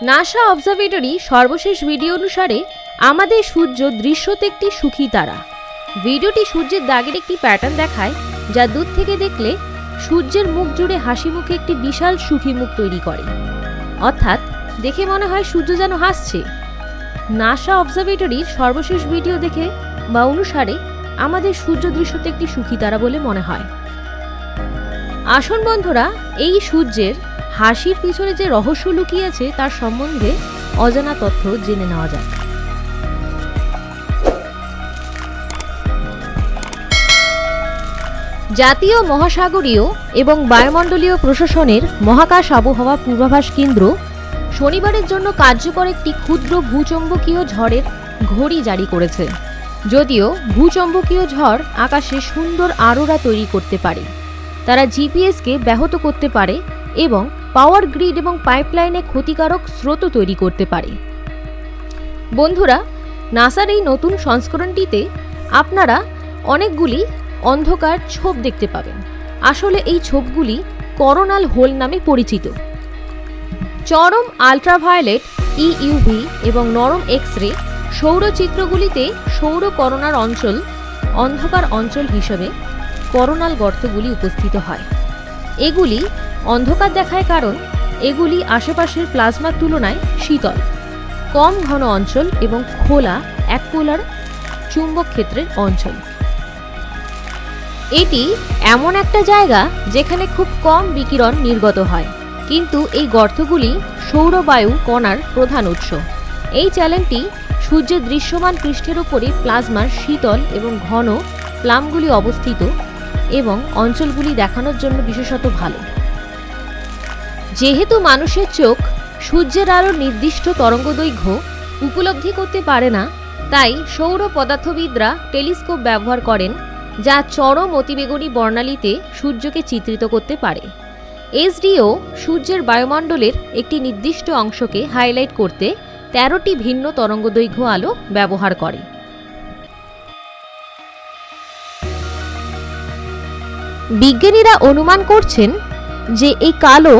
NASA observatory সর্বশেষ video অনুসারে আমাদের সূর্য দৃশ্যত একটি সুখী তারা। ভিডিওটি সূর্যের দাগের একটি প্যাটার্ন দেখায়, যা দূর থেকে দেখলে সূর্যের মুখ জুড়ে হাসি মুখে একটি বিশাল সুখী মুখ তৈরি করে। অর্থাৎ দেখে মনে হয় সূর্য যেন হাসছে। নাসা অবজারভেটরির সর্বশেষ ভিডিও দেখে বা অনুসারে আমাদের সূর্য দৃশ্যত একটি সুখী তারা বলে মনে হয়। আসুন বন্ধুরা, এই সূর্যের হাসির পিছনে যে রহস্য লুকিয়ে আছে তার সম্বন্ধে অজানা তথ্য জেনে নেওয়া যাক। জাতীয় মহাসাগরীয় এবং বায়ুমণ্ডলীয় প্রশাসনের মহাকাশ আবহাওয়া পূর্বাভাস কেন্দ্র শনিবারের জন্য কার্যকর একটি ক্ষুদ্র ভূচম্বকীয় ঝড়ের ঘড়ি জারি করেছে। যদিও ভূচম্বকীয় ঝড় আকাশে সুন্দর আরোরা তৈরি করতে পারে, তারা জিপিএসকে ব্যাহত করতে পারে এবং পাওয়ার গ্রিড এবং পাইপলাইনে ক্ষতিকারক স্রোত তৈরি করতে পারে। বন্ধুরা, নাসার এই নতুন সংস্করণটিতে আপনারা অনেকগুলি অন্ধকার ছোপ দেখতে পাবেন। আসলে এই ছোপগুলি করোনাল হোল নামে পরিচিত। চরম আল্ট্রাভায়োলেট, ইইউভি এবং নরম এক্স রে সৌরচিত্রগুলিতে সৌর করোনার অঞ্চল অন্ধকার অঞ্চল হিসেবে করোনাল গর্তগুলি উপস্থিত হয়। এগুলি অন্ধকার দেখায় কারণ এগুলি আশেপাশের প্লাজমার তুলনায় শীতল, কম ঘন অঞ্চল এবং খোলা একপোলার চুম্বক ক্ষেত্রের অঞ্চল। এটি এমন একটা জায়গা যেখানে খুব কম বিকিরণ নির্গত হয়, কিন্তু এই গর্তগুলি সৌরবায়ু কণার প্রধান উৎস। এই চ্যানেলটি সূর্যের দৃশ্যমান পৃষ্ঠের উপরে প্লাজমার শীতল এবং ঘন প্লামগুলি অবস্থিত এবং অঞ্চলগুলি দেখানোর জন্য বিশেষত ভালো। যেহেতু মানুষের চোখ সূর্যের আলোর নির্দিষ্ট তরঙ্গদৈর্ঘ্য উপলব্ধি করতে পারে না, তাই সৌর পদার্থবিদরা টেলিস্কোপ ব্যবহার করেন, যা চরম অতিবেগুনি বর্ণালীতে সূর্যকে চিত্রিত করতে পারে। এসডিও সূর্যের বায়ুমণ্ডলের একটি নির্দিষ্ট অংশকে হাইলাইট করতে 13টি ভিন্ন তরঙ্গদৈর্ঘ্য আলো ব্যবহার করে। বিজ্ঞানীরা অনুমান করছেন যে এই কালো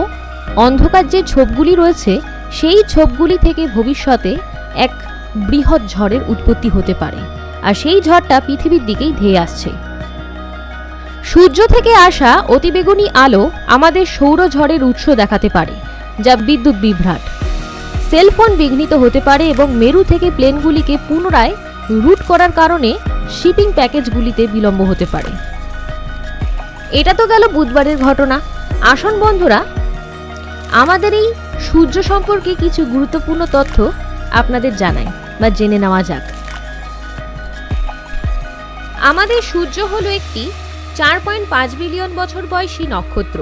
অন্ধকার যে ছোপগুলি রয়েছে সেই ছোপগুলি থেকে ভবিষ্যতে এক বৃহৎ ঝড়ের উৎপত্তি হতে পারে, আর সেই ঝড়টা পৃথিবীর দিকেই ধেয়ে আসছে। সূর্য থেকে আসা অতিবেগুনি আলো আমাদের সৌরঝড়ের উৎস দেখাতে পারে, যা বিদ্যুৎ বিভ্রাট, সেলফোন বিঘ্নিত হতে পারে এবং মেরু থেকে প্লেনগুলিকে পুনরায় রুট করার কারণে শিপিং প্যাকেজগুলিতে বিলম্ব হতে পারে। এটা তো গেল বুধবারের ঘটনা। আসুন বন্ধুরা, আমাদের এই সূর্য সম্পর্কে কিছু গুরুত্বপূর্ণ তথ্য আপনাদের জানাই বা জেনে নেওয়া যাক। আমাদের সূর্য হলো একটি 4.5 বিলিয়ন বছর বয়সী নক্ষত্র।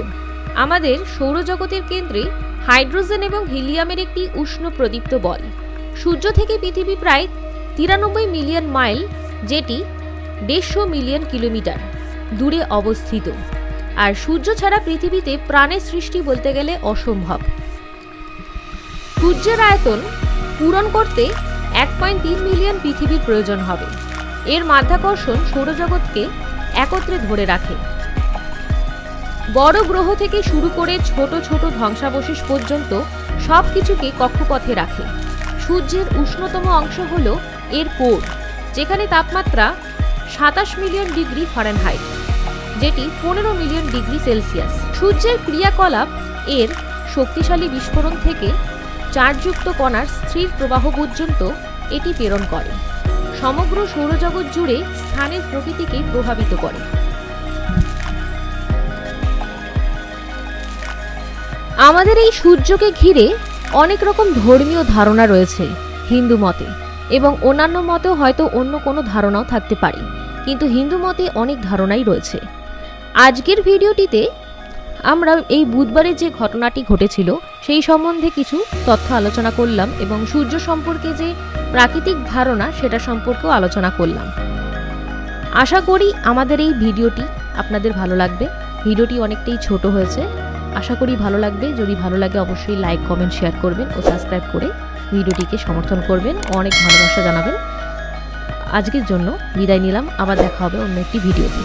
আমাদের সৌরজগতের কেন্দ্রে হাইড্রোজেন এবং হিলিয়ামের একটি উষ্ণ প্রদীপ্ত বল। সূর্য থেকে পৃথিবী প্রায় 93 মিলিয়ন মাইল, যেটি 150 মিলিয়ন কিলোমিটার দূরে অবস্থিত। আর সূর্য ছাড়া পৃথিবীতে প্রাণের সৃষ্টি বলতে গেলে অসম্ভব। সূর্যের আয়তন পূরণ করতে 1.3 মিলিয়ন পৃথিবীর প্রয়োজন হবে। এর মাধ্যাকর্ষণ সৌরজগৎকে একত্রে ধরে রাখে। বড় গ্রহ থেকে শুরু করে ছোট ছোট ধ্বংসাবশেষ পর্যন্ত সবকিছুকে কক্ষপথে রাখে। সূর্যের উষ্ণতম অংশ হল এর কোর, যেখানে তাপমাত্রা 27 মিলিয়ন ডিগ্রি ফারেনহাইট, যেটি 15 মিলিয়ন ডিগ্রি সেলসিয়াস। সূর্যের ক্রিয়াকলাপ এর শক্তিশালী বিস্ফোরণ থেকে চার্জযুক্ত কণার স্থির প্রবাহ পর্যন্ত এটি প্রেরণ করে। সমগ্র সৌরজগৎ জুড়ে স্থানের প্রকৃতিকে প্রভাবিত করে। আমাদের এই সূর্যকে ঘিরে অনেক রকম ধর্মীয় ধারণা রয়েছে হিন্দু মতে, এবং অন্যান্য মতেও হয়তো অন্য কোনো ধারণাও থাকতে পারে, কিন্তু হিন্দু মতে অনেক ধারণাই রয়েছে। আজকের ভিডিওটিতে আমরা এই বুধবারে যে ঘটনাটি ঘটেছিল সেই সম্বন্ধে কিছু তথ্য আলোচনা করলাম এবং সূর্য সম্পর্কে যে প্রাকৃতিক ধারণা সেটা সম্পর্কেও আলোচনা করলাম। আশা করি আমাদের এই ভিডিওটি আপনাদের ভালো লাগবে। ভিডিওটি অনেকটাই ছোট হয়েছে, আশা করি ভালো লাগবে। যদি ভালো লাগে অবশ্যই লাইক, কমেন্ট, শেয়ার করবেন ও সাবস্ক্রাইব করে ভিডিওটিকে সমর্থন করবেন, অনেক ভালোবাসা জানাবেন। আজকের জন্য বিদায় নিলাম, আবার দেখা হবে অন্য একটি ভিডিওতে।